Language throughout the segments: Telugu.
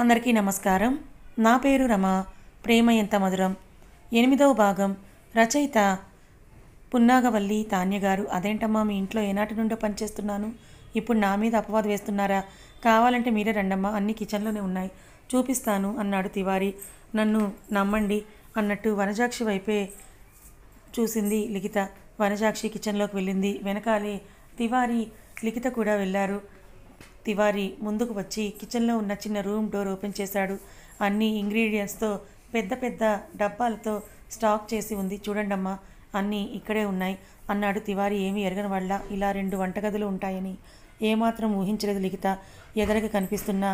అందరికీ నమస్కారం. నా పేరు రమ. ప్రేమ ఎంత మధురం 8వ భాగం. రచయిత పున్నాగవల్లి తాన్య గారు. అదేంటమ్మా, మీ ఇంట్లో ఏనాటి నుండో పనిచేస్తున్నాను, ఇప్పుడు నా మీద అపవాదు వేస్తున్నారా? కావాలంటే మీరే రండమ్మా, అన్ని కిచెన్లోనే ఉన్నాయి, చూపిస్తాను అన్నాడు తివారి. నన్ను నమ్మండి అన్నట్టు వనజాక్షి వైపే చూసింది లిఖిత. వనజాక్షి కిచెన్లోకి వెళ్ళింది. వెనకాలే తివారి, లిఖిత కూడా వెళ్ళారు. తివారి ముందుకు వచ్చి కిచెన్లో ఉన్న చిన్న రూమ్ డోర్ ఓపెన్ చేశాడు. అన్ని ఇంగ్రీడియంట్స్తో పెద్ద పెద్ద డబ్బాలతో స్టాక్ చేసి ఉంది, చూడండమ్మా, అన్నీ ఇక్కడే ఉన్నాయి అన్నాడు తివారి. ఏమీ ఎరగని వాళ్ళ ఇలా 2 వంటగదులు ఉంటాయని ఏమాత్రం ఊహించలేదు లిఖిత. ఎదరగా కనిపిస్తున్న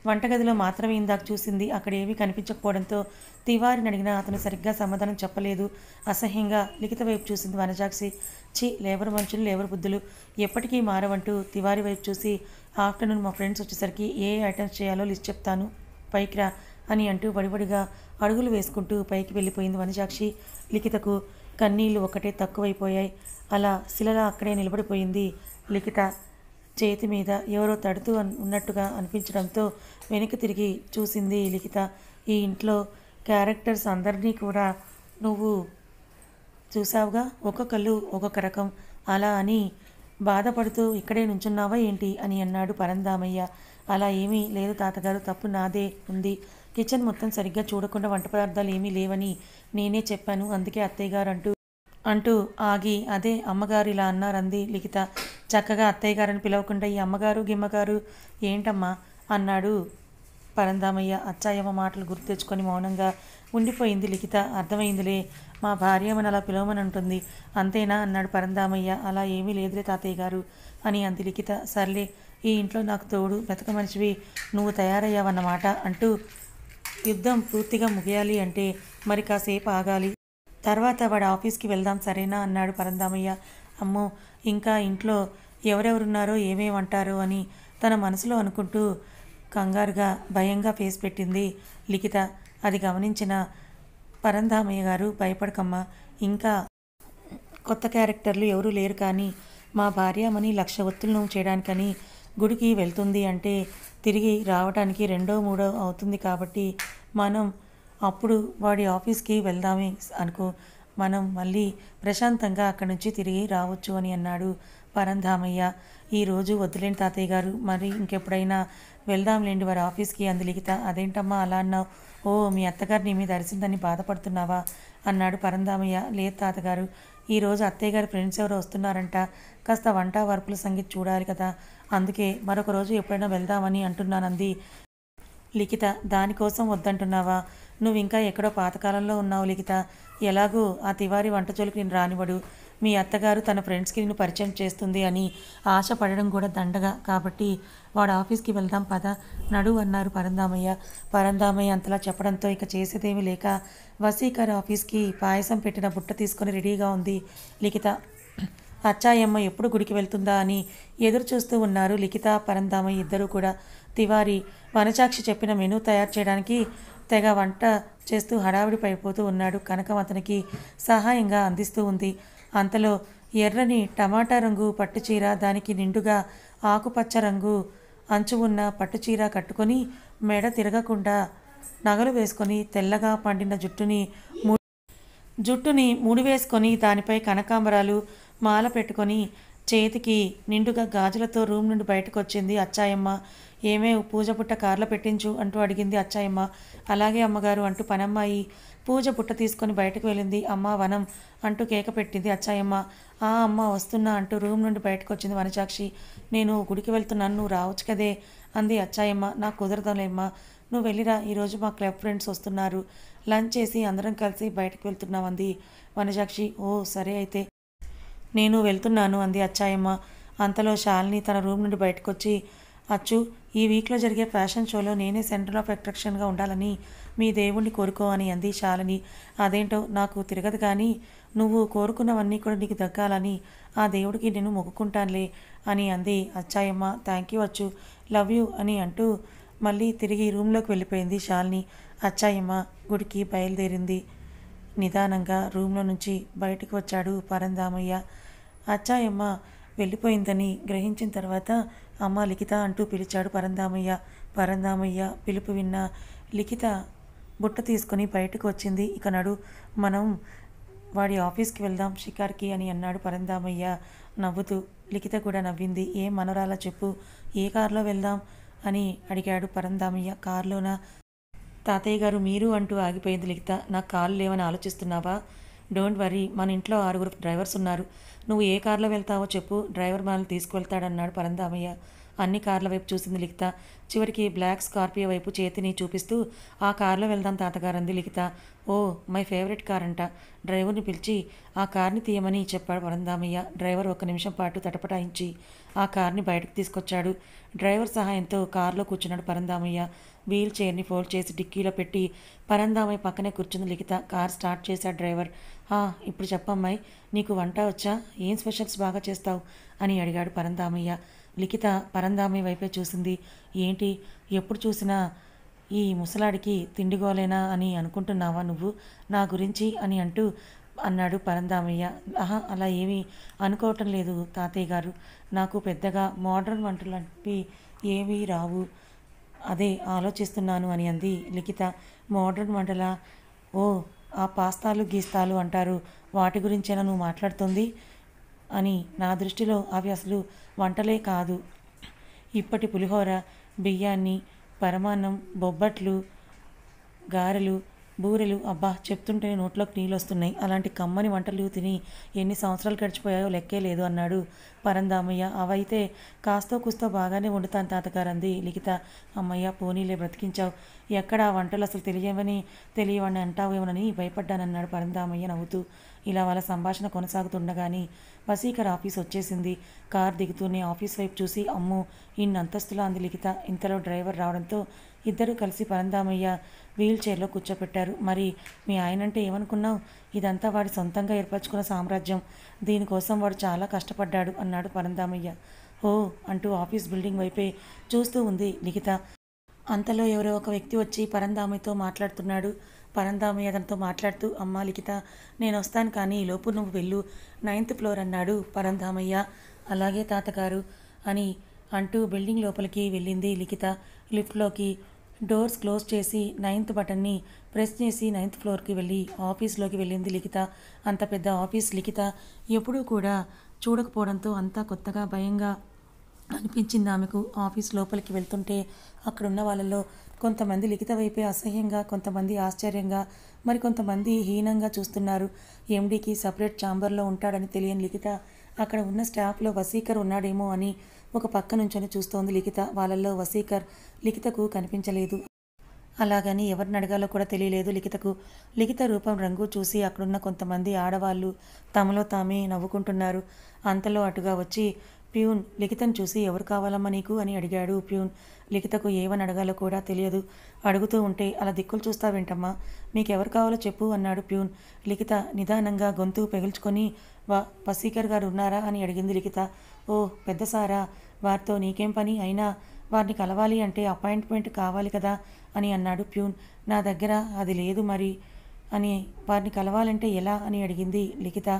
వంటగదిలో మాత్రమే ఇందాక చూసింది. అక్కడ ఏమీ కనిపించకపోవడంతో తివారిని అడిగినా అతను సరిగ్గా సమాధానం చెప్పలేదు. అసహ్యంగా లిఖిత వైపు చూసింది వనజాక్షి. చి, లేబర్ మనుషులు, లేబర్ బుద్ధులు ఎప్పటికీ మారవంటూ తివారి వైపు చూసి, ఆఫ్టర్నూన్ మా ఫ్రెండ్స్ వచ్చేసరికి ఏ ఐటమ్స్ చేయాలో లిస్ట్ చెప్తాను, పైకి రా అని అంటూ వడివడిగా అడుగులు వేసుకుంటూ పైకి వెళ్ళిపోయింది వనజాక్షి. లిఖితకు కన్నీళ్లు ఒకటే తక్కువైపోయాయి. అలా శిలలా అక్కడే నిలబడిపోయింది లిఖిత. చేతి మీద ఎవరో తడుతూ ఉన్నట్టుగా అనిపించడంతో వెనక్కి తిరిగి చూసింది లిఖిత. ఈ ఇంట్లో క్యారెక్టర్స్ అందరినీ కూడా నువ్వు చూసావుగా, ఒక్కొక్కళ్ళు ఒక్కొక్క రకం, అలా అని బాధపడుతూ ఇక్కడే నుంచున్నావా ఏంటి అని అన్నాడు పరంధామయ్య. అలా ఏమీ లేదు తాతగారు, తప్పు నాదే ఉంది. కిచెన్ మొత్తం సరిగ్గా చూడకుండా వంట పదార్థాలు ఏమీ లేవని నేనే చెప్పాను, అందుకే అత్తయ్య గారు అంటూ ఆగి, అదే అమ్మగారు ఇలా అన్నారంది లిఖిత. చక్కగా అత్తయ్య గారని పిలవకుండా ఈ అమ్మగారు గిమ్మగారు ఏంటమ్మా అన్నాడు పరంధామయ్య. అచ్చాయమ్మ మాటలు గుర్తు తెచ్చుకొని మౌనంగా ఉండిపోయింది లిఖిత. అర్థమైందిలే, మా భార్యమని అలా పిలవమని అంటుంది, అంతేనా అన్నాడు పరంధామయ్య. అలా ఏమీ లేదులే తాతయ్య గారు అని అంది లిఖిత. సర్లే, ఈ ఇంట్లో నాకు తోడు బ్రతక మనిషివి నువ్వు తయారయ్యావన్నమాట అంటూ, యుద్ధం పూర్తిగా ముగియాలి అంటే మరి కాసేపు ఆగాలి, తర్వాత వాడి ఆఫీస్కి వెళ్దాం సరేనా అన్నాడు పరంధామయ్య. అమ్మో, ఇంకా ఇంట్లో ఎవరెవరున్నారో ఏమేమంటారో అని తన మనసులో అనుకుంటూ కంగారుగా భయంగా ఫేస్ పెట్టింది లిఖిత. అది గమనించిన పరంధామయ్య గారు, భయపడకమ్మా, ఇంకా కొత్త క్యారెక్టర్లు ఎవరూ లేరు, కానీ మా భార్యమని 1,00,000 ఒత్తులు నువ్వు చేయడానికని గుడికి వెళ్తుంది అంటే తిరిగి రావడానికి 2ో 3ో అవుతుంది, కాబట్టి మనం అప్పుడు వాడి ఆఫీస్కి వెళ్దామే అనుకో, మనం మళ్ళీ ప్రశాంతంగా అక్కడి నుంచి తిరిగి రావచ్చు అని అన్నాడు పరంధామయ్య. ఈరోజు వద్దులేండి తాతయ్య గారు, మరి ఇంకెప్పుడైనా వెళ్దాంలేండి వారి ఆఫీస్కి అంది లిఖిత. అదేంటమ్మా అలా అన్నావు? ఓ, మీ అత్తగారు నీ మీద అరిసిందని బాధపడుతున్నావా అన్నాడు పరంధామయ్య. లేదు తాతగారు, ఈరోజు అత్తయ్య గారి ఫ్రెండ్స్ ఎవరో వస్తున్నారంట, కాస్త వంట వరపుల సంగతి చూడాలి కదా, అందుకే మరొక రోజు ఎప్పుడైనా వెళ్దామని అంటున్నానంది లిఖిత. దానికోసం వద్దంటున్నావా? నువ్వు ఇంకా ఎక్కడో పాతకాలంలో ఉన్నావు లిఖిత. ఎలాగూ ఆ తివారి వంట జోలికి నేను రానివ్వడు, మీ అత్తగారు తన ఫ్రెండ్స్కి నిన్ను పరిచయం చేస్తుంది అని ఆశపడడం కూడా దండగా, కాబట్టి వాడు ఆఫీస్కి వెళ్దాం పద నడు అన్నారు పరంధామయ్య. పరంధామయ్య అంతలా చెప్పడంతో ఇక చేసేదేమీ లేక వసీకర్ ఆఫీస్కి పాయసం పెట్టిన బుట్ట తీసుకొని రెడీగా ఉంది లిఖిత. అచ్చాయమ్మ ఎప్పుడు గుడికి వెళ్తుందా అని ఎదురు చూస్తూ ఉన్నారు లిఖిత, పరంధామయ్య ఇద్దరూ కూడా. తివారి వనజాక్షి చెప్పిన మెనూ తయారు చేయడానికి తెగ వంట చేస్తూ హడావిడి పడిపోతూ ఉన్నాడు. కనకం అతనికి సహాయంగా అందిస్తూ ఉంది. అంతలో ఎర్రని టమాటా రంగు పట్టుచీర, దానికి నిండుగా ఆకుపచ్చ రంగు అంచు ఉన్న పట్టుచీర కట్టుకొని, మెడ తిరగకుండా నగలు వేసుకొని, తెల్లగా పండిన జుట్టుని ముడివేసుకొని, దానిపై కనకాంబరాలు మాల పెట్టుకొని, చేతికి నిండుగా గాజులతో రూమ్ నుండి బయటకు వచ్చింది అచ్చాయమ్మ. ఏమే, పూజ బుట్ట కార్లో పెట్టించు అంటూ అడిగింది అచ్చాయమ్మ. అలాగే అమ్మగారు అంటూ పనమ్మాయి పూజ బుట్ట తీసుకొని బయటకు వెళ్ళింది. అమ్మ వనం అంటూ కేక పెట్టింది అచ్చాయమ్మ. ఆ అమ్మ వస్తున్నా అంటూ రూమ్ నుండి బయటకు వచ్చింది వనజాక్షి. నేను గుడికి వెళ్తున్నాను, నువ్వు రావచ్చు కదే అంది అచ్చాయమ్మ. నాకు కుదరదులేమ్మా, నువ్వు వెళ్ళిరా, ఈరోజు మా క్లబ్ ఫ్రెండ్స్ వస్తున్నారు, లంచ్ చేసి అందరం కలిసి బయటకు వెళ్తున్నాం అంది వనజాక్షి. ఓ సరే అయితే నేను వెళ్తున్నాను అంది అచ్చాయమ్మ. అంతలో శాలిని తన రూమ్ నుండి బయటకు వచ్చి, అచ్చు, ఈ వీక్లో జరిగే ఫ్యాషన్ షోలో నేనే సెంటర్ ఆఫ్ అట్రాక్షన్గా ఉండాలని మీ దేవుణ్ణి కోరుకో అని అంది శాలిని. అదేంటో నాకు తిరగదు, కానీ నువ్వు కోరుకున్నవన్నీ కూడా నీకు దక్కాలని ఆ దేవుడికి నేను మొక్కుకుంటానులే అని అంది అచ్చాయమ్మ. థ్యాంక్ యూ అచ్చు, లవ్ యూ అని అంటూ మళ్ళీ తిరిగి రూమ్లోకి వెళ్ళిపోయింది శాలిని. అచ్చాయమ్మ గుడికి బయలుదేరింది. నిదానంగా రూమ్లో నుంచి బయటకు వచ్చాడు పరంధామయ్య. అచ్చాయమ్మ వెళ్ళిపోయిందని గ్రహించిన తర్వాత అమ్మ లిఖిత అంటూ పిలిచాడు పరంధామయ్య. పరంధామయ్య పిలుపు విన్న లిఖిత బుట్ట తీసుకుని బయటకు వచ్చింది. ఇక నడు, మనం వాడి ఆఫీస్కి వెళ్దాం షికార్కి అని అన్నాడు పరంధామయ్య నవ్వుతూ. లిఖిత కూడా నవ్వింది. ఏం మనరాలా చెప్పు, ఏ కారులో వెళ్దాం అని అడిగాడు పరంధామయ్య. కారులోనా తాతయ్య గారు మీరు అంటూ ఆగిపోయింది లిఖిత. నాకు కాళ్ళు లేవని ఆలోచిస్తున్నావా? డోంట్ వరీ, మన ఇంట్లో 6 డ్రైవర్స్ ఉన్నారు. నువ్వు ఏ కారులో వెళ్తావో చెప్పు, డ్రైవర్ మనల్ని తీసుకువెళ్తాడన్నాడు పరంధామయ్య. అన్ని కార్ల వైపు చూసింది లిఖిత. చివరికి బ్లాక్ స్కార్పియో వైపు చేతిని చూపిస్తూ ఆ కారులో వెళ్దాం తాతగారు అంది లిఖిత. ఓ, మై ఫేవరెట్ కార్ అంట. డ్రైవర్ని పిలిచి ఆ కార్ని తీయమని చెప్పాడు పరంధామయ్య. డ్రైవర్ 1 నిమిషం పాటు తటపటాయించి ఆ కార్ని బయటకు తీసుకొచ్చాడు. డ్రైవర్ సహాయంతో కారులో కూర్చున్నాడు పరంధామయ్య. వీల్ చైర్ని ఫోల్డ్ చేసి డిక్కీలో పెట్టి పరంధామయ్య పక్కనే కూర్చుంది లిఖిత. కార్ స్టార్ట్ చేశాడు డ్రైవర్. ఇప్పుడు చెప్పమ్మాయి, నీకు వంట వచ్చా? ఏం స్పెషల్స్ బాగా చేస్తావు అని అడిగాడు పరంధామయ్య. లిఖిత పరంధామయ్య వైపే చూసింది. ఏంటి, ఎప్పుడు చూసినా ఈ ముసలాడికి తిండిగోలేనా అని అనుకుంటున్నావా నువ్వు నా గురించి అని అన్నాడు పరంధామయ్య. అలా ఏమీ అనుకోవటం లేదు తాతయ్య గారు. నాకు పెద్దగా మోడ్రన్ వంటలంటివి ఏమీ రావు, అదే ఆలోచిస్తున్నాను అని అంది లిఖిత. మోడ్రన్ వంటలా? ఓ, ఆ పాస్తాలు గీస్తాలు అంటారు, వాటి గురించేనా నువ్వు మాట్లాడుతుంది అని. నా దృష్టిలో అవి అసలు వంటలే కాదు. ఇప్పటి పులిహోర, బియ్యాన్ని, పరమాన్నం, బొబ్బట్లు, గారెలు, బూరెలు, అబ్బా చెప్తుంటేనే నోట్లోకి నీళ్ళు వస్తున్నాయి. అలాంటి కమ్మని వంటలు తిని ఎన్ని సంవత్సరాలు గడిచిపోయాయో లెక్కే లేదు అన్నాడు పరంధామయ్య. అవైతే కాస్తో కూస్తో బాగానే వండుతాను తాతగారు అంది లిఖిత. అమ్మయ్య, పోనీలే బ్రతికించావు. ఎక్కడ ఆ వంటలు అసలు తెలియవని అంటావేమోనని భయపడ్డానన్నాడు పరంధామయ్య నవ్వుతూ. ఇలా వాళ్ళ సంభాషణ కొనసాగుతుండగానే వసీకర్ ఆఫీస్ వచ్చేసింది. కార్ దిగుతూనే ఆఫీస్ వైపు చూసి అమ్మో, ఇన్నంతస్తులా అంది లిఖిత. ఇంతలో డ్రైవర్ రావడంతో ఇద్దరూ కలిసి పరంధామయ్య వీల్ చైర్లో కూర్చోపెట్టారు. మరి మీ ఆయనంటే ఏమనుకున్నావు? ఇదంతా వాడి సొంతంగా ఏర్పరచుకున్న సామ్రాజ్యం. దీనికోసం వాడు చాలా కష్టపడ్డాడు అన్నాడు పరంధామయ్య. ఓ అంటూ ఆఫీస్ బిల్డింగ్ వైపే చూస్తూ ఉంది లిఖిత. అంతలో ఎవరో ఒక వ్యక్తి వచ్చి పరంధామయ్యతో మాట్లాడుతున్నాడు. పరంధామయ్య అతనితో మాట్లాడుతూ, అమ్మా లిఖిత, నేను వస్తాను కానీ ఈలోపు నువ్వు వెళ్ళు, 9th ఫ్లోర్ అన్నాడు పరంధామయ్య. అలాగే తాతగారు అని అంటూ బిల్డింగ్ లోపలికి వెళ్ళింది లిఖిత. లిఫ్ట్లోకి డోర్స్ క్లోజ్ చేసి 9th బటన్ని ప్రెస్ చేసి 9th ఫ్లోర్కి వెళ్ళి ఆఫీస్లోకి వెళ్ళింది లిఖిత. అంత పెద్ద ఆఫీస్ లిఖిత ఎప్పుడూ కూడా చూడకపోవడంతో అంతా కొత్తగా భయంగా అనిపించింది ఆమెకు. ఆఫీస్ లోపలికి వెళ్తుంటే అక్కడున్న వాళ్ళలో కొంతమంది లిఖిత వైపే అసహ్యంగా, కొంతమంది ఆశ్చర్యంగా, మరి కొంతమంది హీనంగా చూస్తున్నారు. ఎండీకి సపరేట్ ఛాంబర్లో ఉంటాడని తెలియని లిఖిత అక్కడ ఉన్న స్టాఫ్లో వసీకర్ ఉన్నాడేమో అని ఒక పక్క నుంచొని చూస్తోంది లిఖిత. వాళ్ళల్లో వసీకర్ లిఖితకు కనిపించలేదు. అలాగని ఎవరిని అడగాలో కూడా తెలియలేదు లిఖితకు. లిఖిత రూపం, రంగు చూసి అక్కడున్న కొంతమంది ఆడవాళ్ళు తమలో తామే నవ్వుకుంటున్నారు. అంతలో అటుగా వచ్చి ప్యూన్ లిఖితను చూసి ఎవరు కావాలమ్మా నీకు అని అడిగాడు ప్యూన్. లిఖితకు ఏమని అడగాలో కూడా తెలియదు. అడుగుతూ ఉంటే అలా దిక్కులు చూస్తావేంటమ్మా, మీకెవరు కావాలో చెప్పు అన్నాడు ప్యూన్. లిఖిత నిదానంగా గొంతు పెగిల్చుకొని వసీకర్ గారు ఉన్నారా అని అడిగింది లిఖిత. ఓ పెద్ద సారా, వారితో నీకేం పని? అయినా వారిని కలవాలి అంటే అపాయింట్మెంట్ కావాలి కదా అని అన్నాడు ప్యూన్. నా దగ్గర అది లేదు మరి అని. వారిని కలవాలంటే ఎలా అని అడిగింది లిఖిత.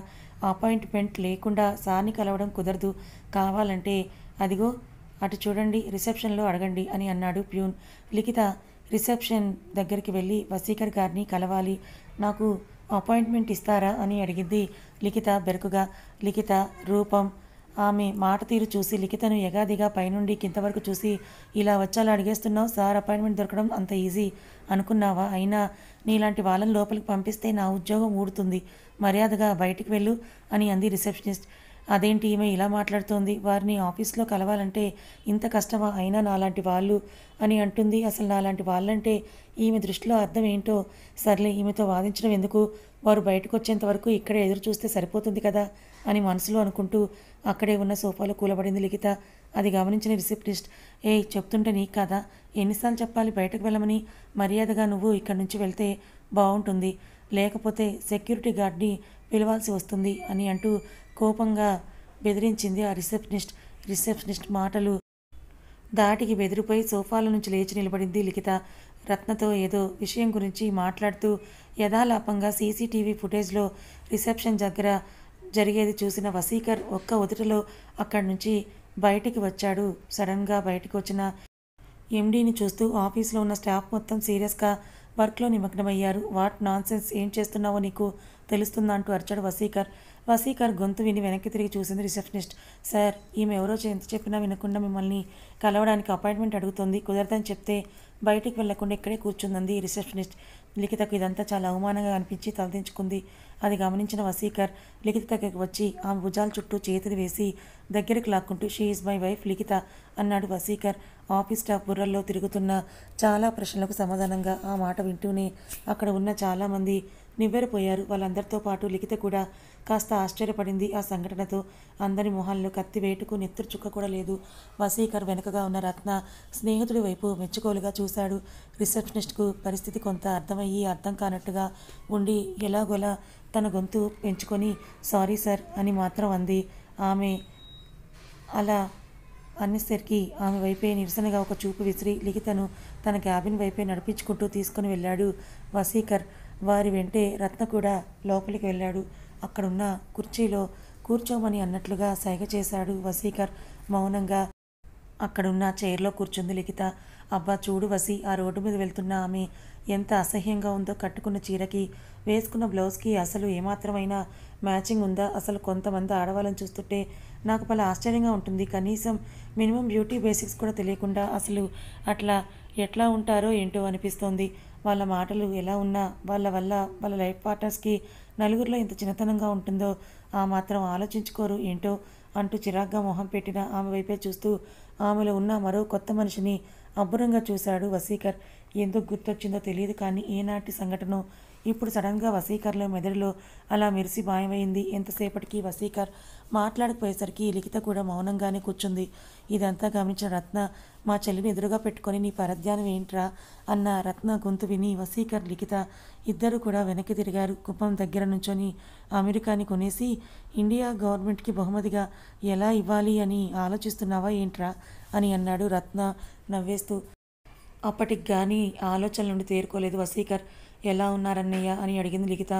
అపాయింట్మెంట్ లేకుండా సార్ని కలవడం కుదరదు, కావాలంటే అదిగో అటు చూడండి, రిసెప్షన్లో అడగండి అని అన్నాడు ప్యూన్. లిఖిత రిసెప్షన్ దగ్గరికి వెళ్ళి వసీకర్ గారిని కలవాలి, నాకు అపాయింట్మెంట్ ఇస్తారా అని అడిగింది లిఖిత బెరుకుగా. లిఖిత రూపం, ఆమె మాట తీరు చూసి లిఖితను ఎగాదిగా పైనుండి కింద వరకు చూసి, ఇలా వచ్చాలా అడిగేస్తున్నావు? సార్ అపాయింట్మెంట్ దొరకడం అంత ఈజీ అనుకున్నావా? అయినా నీలాంటి వాళ్ళని లోపలికి పంపిస్తే నా ఉద్యోగం ఊడుతుంది, మర్యాదగా బయటికి వెళ్ళు అని అంది రిసెప్షనిస్ట్. అదేంటి ఈమె ఇలా మాట్లాడుతోంది? వారిని ఆఫీస్లో కలవాలంటే ఇంత కష్టమా? అయినా నాలాంటి వాళ్ళు అని అంటుంది. అసలు నాలాంటి వాళ్ళంటే ఈమె దృష్టిలో అర్థం ఏంటో. సర్లే, ఈమెతో వాదించడం ఎందుకు, వారు బయటకు వచ్చేంత వరకు ఇక్కడే ఎదురు చూస్తే సరిపోతుంది కదా అని మనసులో అనుకుంటూ అక్కడే ఉన్న సోఫాలో కూలబడింది లిఖిత. అది గమనించిన రిసెప్షనిస్ట్, చెప్తుంటే నీకు కదా, ఎన్నిసార్లు చెప్పాలి బయటకు వెళ్ళమని? మర్యాదగా నువ్వు ఇక్కడి నుంచి వెళ్తే బాగుంటుంది, లేకపోతే సెక్యూరిటీ గార్డ్ని పిలవాల్సి వస్తుంది అని అంటూ కోపంగా బెదిరించింది ఆ రిసెప్షనిస్ట్ మాటలు దాటికి బెదిరిపోయి సోఫాల నుంచి లేచి నిలబడింది లిఖిత. రత్నతో ఏదో విషయం గురించి మాట్లాడుతూ యథాలాపంగా సీసీటీవీ ఫుటేజ్లో రిసెప్షన్ దగ్గర జరిగేది చూసిన వసీకర్ ఒక్క ఉదుటలో అక్కడి నుంచి బయటికి వచ్చాడు. సడన్గా బయటికి వచ్చిన ఎండీని చూస్తూ ఆఫీస్లో ఉన్న స్టాఫ్ మొత్తం సీరియస్గా వర్క్లో నిమగ్నమయ్యారు. వాట్ నాన్సెన్స్, ఏం చేస్తున్నావో నీకు తెలుస్తుందా అంటూ అరిచాడు వసీకర్. వసీకర్ గొంతు విని వెనక్కి తిరిగి చూసింది రిసెప్షనిస్ట్. సార్, ఈమె ఎవరో ఎంత చెప్పినా వినకుండా మిమ్మల్ని కలవడానికి అపాయింట్మెంట్ అడుగుతుంది. కుదరదని చెప్తే బయటికి వెళ్లకుండా ఇక్కడే కూర్చుంది రిసెప్షనిస్ట్. లిఖితకు ఇదంతా చాలా అవమానంగా అనిపించి తలదించుకుంది. అది గమనించిన వసీకర్ లిఖిత దగ్గరికి వచ్చి ఆమె భుజాల చుట్టూ చేతులు వేసి దగ్గరికి లాక్కుంటూ షీ ఈజ్ మై వైఫ్ లిఖిత అన్నాడు వసీకర్. ఆఫీస్ స్టాఫ్ బుర్రల్లో తిరుగుతున్న చాలా ప్రశ్నలకు సమాధానంగా ఆ మాట వింటూనే అక్కడ ఉన్న చాలామంది నివ్వెరపోయారు. వాళ్ళందరితో పాటు లిఖిత కూడా కాస్త ఆశ్చర్యపడింది ఆ సంఘటనతో. అందరి మొహాల్లో కత్తి వేటుకు నెత్తురు చుక్క కూడా లేదు. వసీకర్ వెనుకగా ఉన్న రత్న స్నేహితుడి వైపు మెచ్చుకోలుగా చూశాడు. రిసెప్షనిస్ట్కు పరిస్థితి కొంత అర్థమయ్యి అర్థం కానట్టుగా ఉండి ఎలాగోలా తన గొంతు పెంచుకొని సారీ సార్ అని మాత్రం అంది. ఆమె అలా అనేసరికి ఆమె వైపే నిరసనగా ఒక చూపు విసిరి లిఖితను తన క్యాబిన్ వైపే నడిపించుకుంటూ తీసుకుని వెళ్ళాడు వసీకర్. వారి వెంటే రత్న కూడా లోపలికి వెళ్ళాడు. అక్కడున్న కుర్చీలో కూర్చోమని అన్నట్లుగా సైగ చేశాడు వసీకర్. మౌనంగా అక్కడున్న చైర్లో కూర్చుంది లిఖిత. అబ్బా చూడు వసి, ఆ రోడ్డు మీద వెళ్తున్న ఆమె ఎంత అసహ్యంగా ఉందో. కట్టుకున్న చీరకి వేసుకున్న బ్లౌజ్కి అసలు ఏమాత్రమైనా మ్యాచింగ్ ఉందా? అసలు కొంతమంది ఆడవాళ్ళని చూస్తుంటే నాకు పలు ఆశ్చర్యంగా ఉంటుంది. కనీసం మినిమం బ్యూటీ బేసిక్స్ కూడా తెలియకుండా అసలు అట్లా ఎట్లా ఉంటారో ఏంటో అనిపిస్తోంది. వాళ్ళ మాటలు ఎలా ఉన్నా వాళ్ళ వల్ల వాళ్ళ లైఫ్ పార్ట్నర్స్కి నలుగురిలో ఎంత చిన్నతనంగా ఉంటుందో ఆ మాత్రం ఆలోచించుకోరు ఏంటో అంటూ చిరాగ్గా మొహం పెట్టిన ఆమె వైపే చూస్తూ ఆమెలో ఉన్న మరో కొత్త మనిషిని అబ్బురంగా చూశాడు వసీకర్. ఎందుకు గుర్తొచ్చిందో తెలియదు కానీ ఏనాటి సంఘటన ఇప్పుడు సడన్గా వసీకర్లో మెదడులో అలా మెరిసి మాయమైంది. ఎంతసేపటికి వసీకర్ మాట్లాడకపోయేసరికి లిఖిత కూడా మౌనంగానే కూర్చుంది. ఇదంతా గమనించిన రత్న మా చెల్లిని ఎదురుగా పెట్టుకొని నీ పరధ్యానం ఏంట్రా అన్న రత్న గొంతు విని వసీకర్ లిఖిత ఇద్దరు కూడా వెనక్కి తిరిగారు. కుప్పం దగ్గర నుంచొని అమెరికాని కొనేసి ఇండియా గవర్నమెంట్కి బహుమతిగా ఎలా ఇవ్వాలి అని ఆలోచిస్తున్నావా ఏంట్రా అని అన్నాడు రత్న నవ్వేస్తూ. అప్పటికి కానీ ఆలోచన నుండి తేరుకోలేదు వసీకర్. ఎలా ఉన్నారన్నయ్య అని అడిగింది లిఖిత.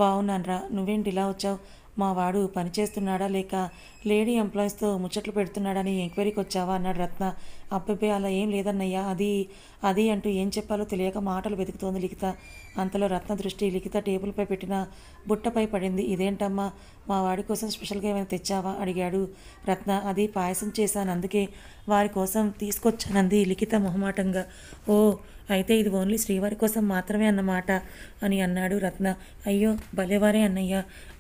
బాగున్నాన్రా, నువ్వేంటి ఇలా వచ్చావు? మా వాడు పనిచేస్తున్నాడా లేక లేడీ ఎంప్లాయీస్తో ముచ్చట్లు పెడుతున్నాడని ఎంక్వైరీకి వచ్చావా అన్నాడు రత్న. అబ్బబ్బే అలా ఏం లేదన్నయ్య, అది అది అంటూ ఏం చెప్పాలో తెలియక మాటలు వెతుకుతోంది లిఖిత. అంతలో రత్న దృష్టి లిఖిత టేబుల్పై పెట్టిన బుట్టపై పడింది. ఇదేంటమ్మా, మా వాడి కోసం స్పెషల్గా ఏమైనా తెచ్చావా అడిగాడు రత్న. అది పాయసం చేశాను, అందుకే వారి కోసం తీసుకొచ్చానంది లిఖిత మొహమాటంగా. ఓ, అయితే ఇది ఓన్లీ శ్రీవారి కోసం మాత్రమే అన్నమాట అని అన్నాడు రత్న. అయ్యో భలేవారే అన్నయ్య,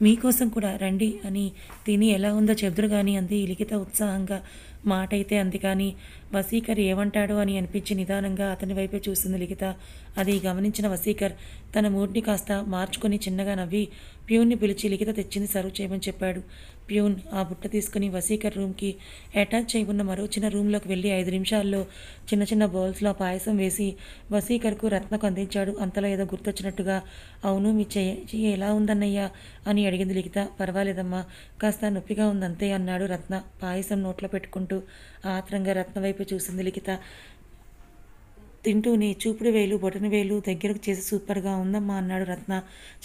మీకోసం కూడా రండి అని తిని ఎలా ఉందో చెబుదురు కానీ అంది లిఖిత ఉత్సాహంగా. మాట అయితే అంది కానీ వసీకర్ ఏమంటాడో అని అనిపించి నిదానంగా అతని వైపే చూసింది లిఖిత. అది గమనించిన వసీకర్ తన మూడ్ని కాస్త మార్చుకొని చిన్నగా నవ్వి ప్యూన్ని పిలిచి లిఖిత తెచ్చింది సర్వ్ చేయమని చెప్పాడు. ప్యూన్ ఆ బుట్ట తీసుకుని వసీకర్ రూమ్కి అటాచ్ చేయి ఉన్న మరో చిన్న రూమ్లోకి వెళ్ళి 5 నిమిషాల్లో చిన్న చిన్న బౌల్స్లో పాయసం వేసి వసీకర్కు రత్నకు అందించాడు. అంతలో ఏదో గుర్తొచ్చినట్టుగా అవును మీ చెయ్యి ఎలా ఉందన్నయ్యా అని అడిగింది లిఖిత. పర్వాలేదమ్మా, కాస్త నొప్పిగా ఉందంతే అన్నాడు రత్న పాయసం నోట్లో పెట్టుకుంటూ. ఆత్రంగా రత్న వైపు చూసింది లిఖిత. తింటూనే చూపుడు వేలు బొటన వేలు దగ్గరకు చేసి సూపర్గా ఉందమ్మా అన్నాడు రత్న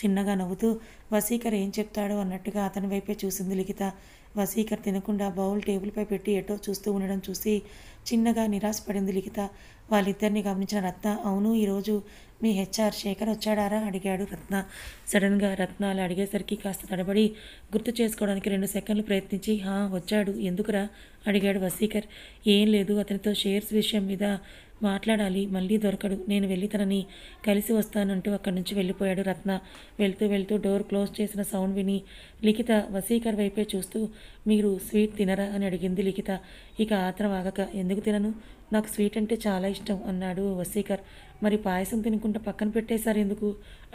చిన్నగా నవ్వుతూ. వసీకర్ ఏం చెప్తాడో అన్నట్టుగా అతని వైపే చూసింది లిఖిత. వసీకర్ తినకుండా బౌల్ టేబుల్పై పెట్టి ఎటో చూస్తూ ఉండడం చూసి చిన్నగా నిరాశపడింది లిఖిత. వాళ్ళిద్దరిని గమనించిన రత్న అవును ఈరోజు మీ హెచ్ఆర్ శేఖర్ వచ్చాడారా అడిగాడు రత్న. సడన్గా రత్న అలా అడిగేసరికి కాస్త తడబడి గుర్తు చేసుకోవడానికి 2 సెకండ్లు ప్రయత్నించి వచ్చాడు, ఎందుకురా అడిగాడు వసీకర్. ఏం లేదు, అతనితో షేర్స్ విషయం మీద మాట్లాడాలి, మళ్ళీ దొరకడు, నేను వెళ్ళి తనని కలిసి వస్తానంటూ అక్కడి నుంచి వెళ్ళిపోయాడు రత్న. వెళ్తూ వెళ్తూ డోర్ క్లోజ్ చేసిన సౌండ్ విని లిఖిత వసీకర్ వైపే చూస్తూ మీరు స్వీట్ తినరా అని అడిగింది లిఖిత. ఇక ఆత్రం ఆగక ఎందుకు తినను, నాకు స్వీట్ అంటే చాలా ఇష్టం అన్నాడు వసీకర్. మరి పాయసం తినుకుంటూ పక్కన పెట్టేశారు ఎందుకు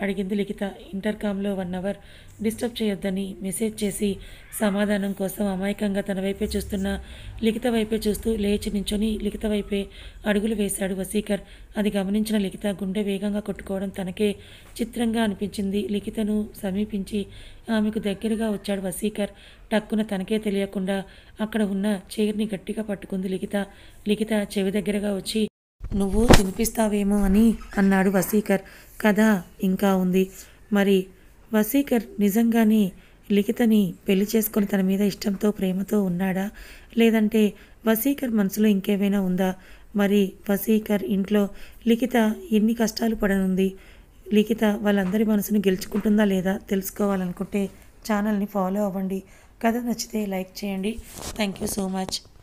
అడిగింది లిఖిత. ఇంటర్కామ్లో 1 అవర్ డిస్టర్బ్ చేయొద్దని మెసేజ్ చేసి సమాధానం కోసం అమాయకంగా తన వైపే చూస్తున్న లిఖిత వైపే చూస్తూ లేచి నించొని లిఖిత వైపే అడుగులు వేశాడు వసీకర్. అది గమనించిన లిఖిత గుండె వేగంగా కొట్టుకోవడం తనకే చిత్రంగా అనిపించింది. లిఖితను సమీపించి ఆమెకు దగ్గరగా వచ్చాడు వసీకర్. టక్కున తనకే తెలియకుండా అక్కడ ఉన్న చైర్ని గట్టిగా పట్టుకుంది లిఖిత. లిఖిత చెవి దగ్గరగా వచ్చి నువ్వు తినిపిస్తావేమో అని అన్నాడు వసీకర్. కథ ఇంకా ఉంది. మరి వసీకర్ నిజంగానే లిఖితని పెళ్లి చేసుకొని తన మీద ఇష్టంతో ప్రేమతో ఉన్నాడా, లేదంటే వసీకర్ మనసులో ఇంకేమైనా ఉందా? మరి వసీకర్ ఇంట్లో లిఖిత ఎన్ని కష్టాలు పడనుంది? లిఖిత వాళ్ళందరి మనసును గెలుచుకుంటుందా లేదా తెలుసుకోవాలనుకుంటే ఛానల్ని ఫాలో అవ్వండి. కథ నచ్చితే లైక్ చేయండి. Thank you so much.